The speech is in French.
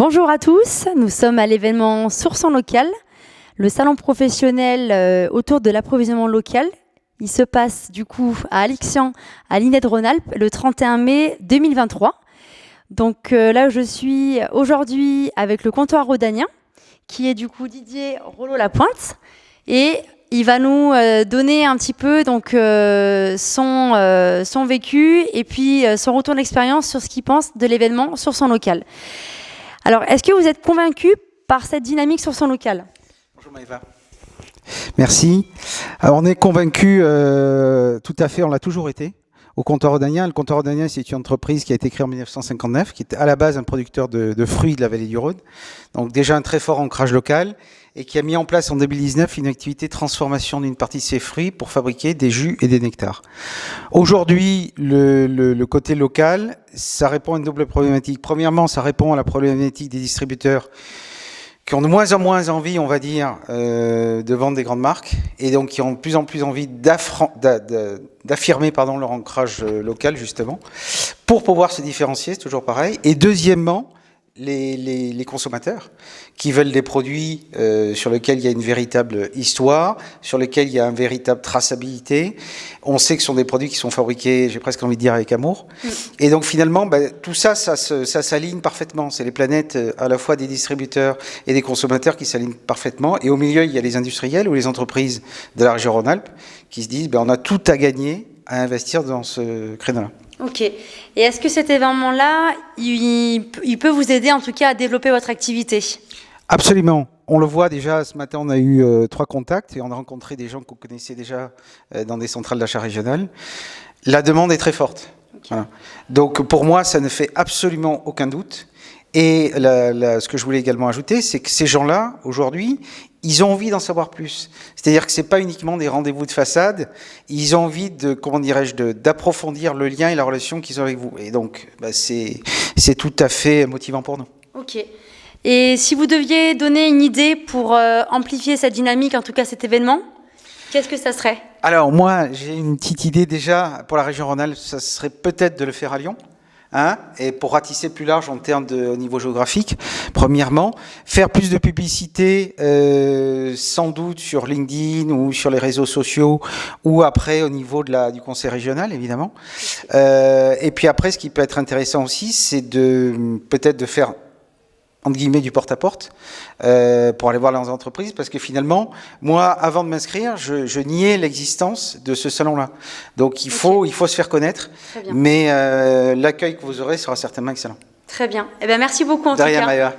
Bonjour à tous, nous sommes à l'événement Source en local, le salon professionnel autour de l'approvisionnement local. Il se passe du coup à Alixian, à l'INED Rhône-Alpes, le 31 mai 2023. Donc là, je suis aujourd'hui avec le comptoir rhodanien, qui est du coup Didier Rollo-Lapointe, et il va nous donner un petit peu donc, son vécu et puis son retour d'expérience sur ce qu'il pense de l'événement Source en local. Alors, est-ce que vous êtes convaincu par cette dynamique sur son local? Bonjour Maëva. Merci. Alors, on est convaincu, tout à fait, on l'a toujours été, au comptoir rhodanien. Le comptoir rhodanien, c'est une entreprise qui a été créée en 1959, qui était à la base un producteur de fruits de la vallée du Rhône, donc déjà un très fort ancrage local, et qui a mis en place en 2019 une activité de transformation d'une partie de ses fruits pour fabriquer des jus et des nectars. Aujourd'hui, le côté local, ça répond à une double problématique. Premièrement, ça répond à la problématique des distributeurs qui ont de moins en moins envie, on va dire, de vendre des grandes marques, et donc qui ont de plus en plus envie d'affirmer leur ancrage local, justement, pour pouvoir se différencier, c'est toujours pareil. Et deuxièmement, les consommateurs qui veulent des produits sur lesquels il y a une véritable histoire, sur lesquels il y a une véritable traçabilité. On sait que ce sont des produits qui sont fabriqués, j'ai presque envie de dire, avec amour. Et donc finalement, tout ça, ça s'aligne parfaitement. C'est les planètes à la fois des distributeurs et des consommateurs qui s'alignent parfaitement. Et au milieu, il y a les industriels ou les entreprises de la région Rhône-Alpes qui se disent on a tout à gagner à investir dans ce créneau-là. Ok. Et est-ce que cet événement-là, il peut vous aider en tout cas à développer votre activité? Absolument. On le voit déjà, ce matin on a eu 3 contacts et on a rencontré des gens qu'on connaissait déjà dans des centrales d'achat régionales. La demande est très forte. Okay. Voilà. Donc pour moi, ça ne fait absolument aucun doute. Et ce que je voulais également ajouter, c'est que ces gens-là, aujourd'hui, ils ont envie d'en savoir plus. C'est-à-dire que c'est pas uniquement des rendez-vous de façade, ils ont envie de, d'approfondir le lien et la relation qu'ils ont avec vous. Et donc, c'est tout à fait motivant pour nous. Ok. Et si vous deviez donner une idée pour amplifier cette dynamique, en tout cas cet événement, qu'est-ce que ça serait? Alors moi, j'ai une petite idée déjà pour la région Rhône-Alpes, ça serait peut-être de le faire à Lyon. Et pour ratisser plus large en termes au niveau géographique, premièrement, faire plus de publicité, sans doute sur LinkedIn ou sur les réseaux sociaux, ou après au niveau du conseil régional, évidemment. Et puis après, ce qui peut être intéressant aussi, c'est peut-être de faire entre guillemets du porte-à-porte pour aller voir les entreprises, parce que finalement, moi, avant de m'inscrire, je niais l'existence de ce salon-là. Donc il faut se faire connaître, mais l'accueil que vous aurez sera certainement excellent. Très bien. Eh bien, merci beaucoup en tout cas. De rien, Maëva.